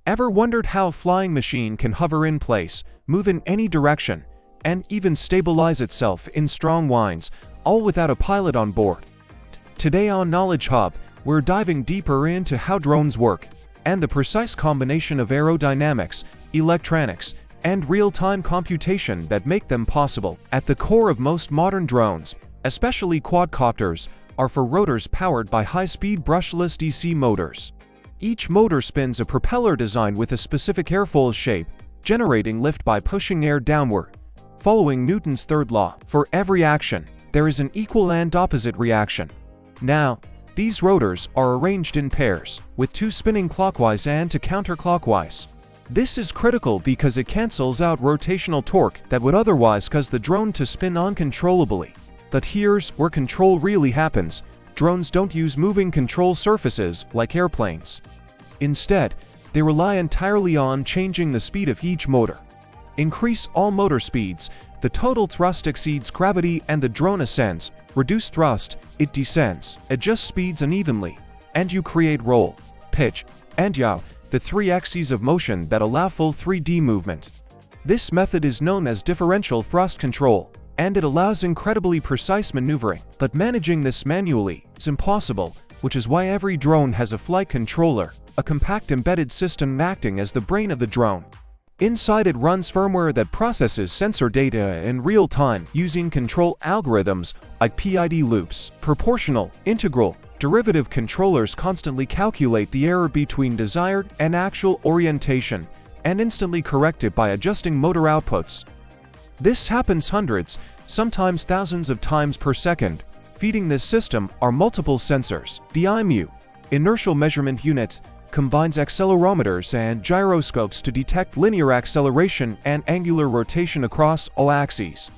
Ever wondered how a flying machine can hover in place, move in any direction, and even stabilize itself in strong winds, all without a pilot on board? Today on Knowledge Hub, we're diving deeper into how drones work, and the precise combination of aerodynamics, electronics, and real-time computation that make them possible. At the core of most modern drones, especially quadcopters, are for rotors powered by high-speed brushless DC motors. Each motor spins a propeller designed with a specific airfoil shape, generating lift by pushing air downward. Following Newton's third law, for every action, there is an equal and opposite reaction. Now, these rotors are arranged in pairs, with two spinning clockwise and two counterclockwise. This is critical because it cancels out rotational torque that would otherwise cause the drone to spin uncontrollably. But here's where control really happens. Drones don't use moving control surfaces like airplanes. Instead, they rely entirely on changing the speed of each motor. Increase all motor speeds, the total thrust exceeds gravity and the drone ascends. Reduce thrust, it descends. Adjust speeds unevenly, and you create roll, pitch, and yaw, the three axes of motion that allow full 3D movement. This method is known as differential thrust control, and it allows incredibly precise maneuvering. But managing this manually is impossible, which is why every drone has a flight controller, a compact embedded system acting as the brain of the drone. Inside it runs firmware that processes sensor data in real time using control algorithms like PID loops. Proportional, integral, derivative controllers constantly calculate the error between desired and actual orientation and instantly correct it by adjusting motor outputs. This happens hundreds, sometimes thousands of times per second. Feeding this system are multiple sensors. The IMU, inertial measurement unit, combines accelerometers and gyroscopes to detect linear acceleration and angular rotation across all axes.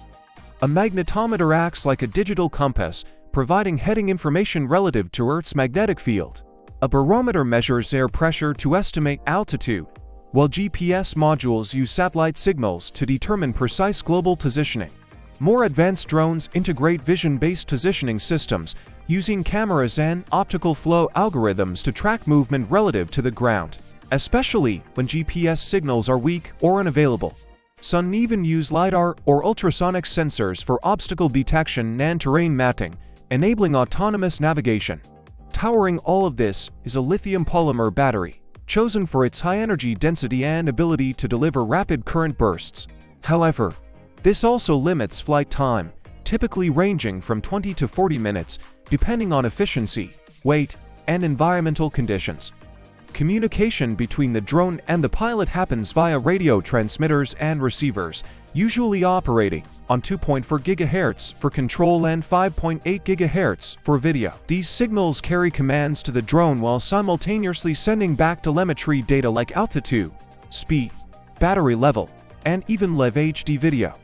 A magnetometer acts like a digital compass, providing heading information relative to Earth's magnetic field. A barometer measures air pressure to estimate altitude, while GPS modules use satellite signals to determine precise global positioning. More advanced drones integrate vision-based positioning systems, using cameras and optical flow algorithms to track movement relative to the ground, especially when GPS signals are weak or unavailable. Some even use LiDAR or ultrasonic sensors for obstacle detection and terrain mapping, enabling autonomous navigation. Towering all of this is a lithium polymer battery, chosen for its high energy density and ability to deliver rapid current bursts. However, this also limits flight time, typically ranging from 20 to 40 minutes, depending on efficiency, weight, and environmental conditions. Communication between the drone and the pilot happens via radio transmitters and receivers, usually operating on 2.4 GHz for control and 5.8 GHz for video. These signals carry commands to the drone while simultaneously sending back telemetry data like altitude, speed, battery level, and even live HD video.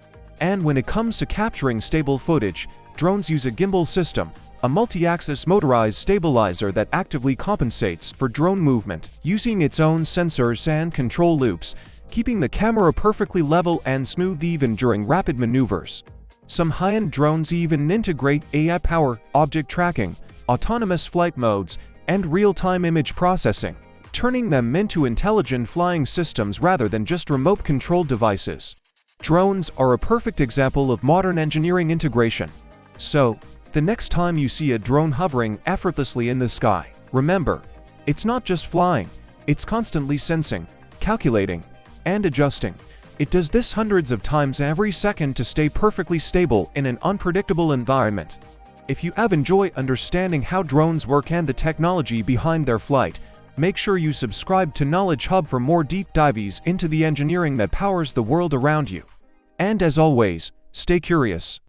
And when it comes to capturing stable footage, drones use a gimbal system, a multi-axis motorized stabilizer that actively compensates for drone movement, using its own sensors and control loops, keeping the camera perfectly level and smooth even during rapid maneuvers. Some high-end drones even integrate AI power, object tracking, autonomous flight modes, and real-time image processing, turning them into intelligent flying systems rather than just remote-controlled devices. Drones are a perfect example of modern engineering integration. So, the next time you see a drone hovering effortlessly in the sky, remember, it's not just flying, it's constantly sensing, calculating, and adjusting. It does this hundreds of times every second to stay perfectly stable in an unpredictable environment. If you have enjoyed understanding how drones work and the technology behind their flight, make sure you subscribe to Knowledge Hub for more deep dives into the engineering that powers the world around you. And as always, stay curious.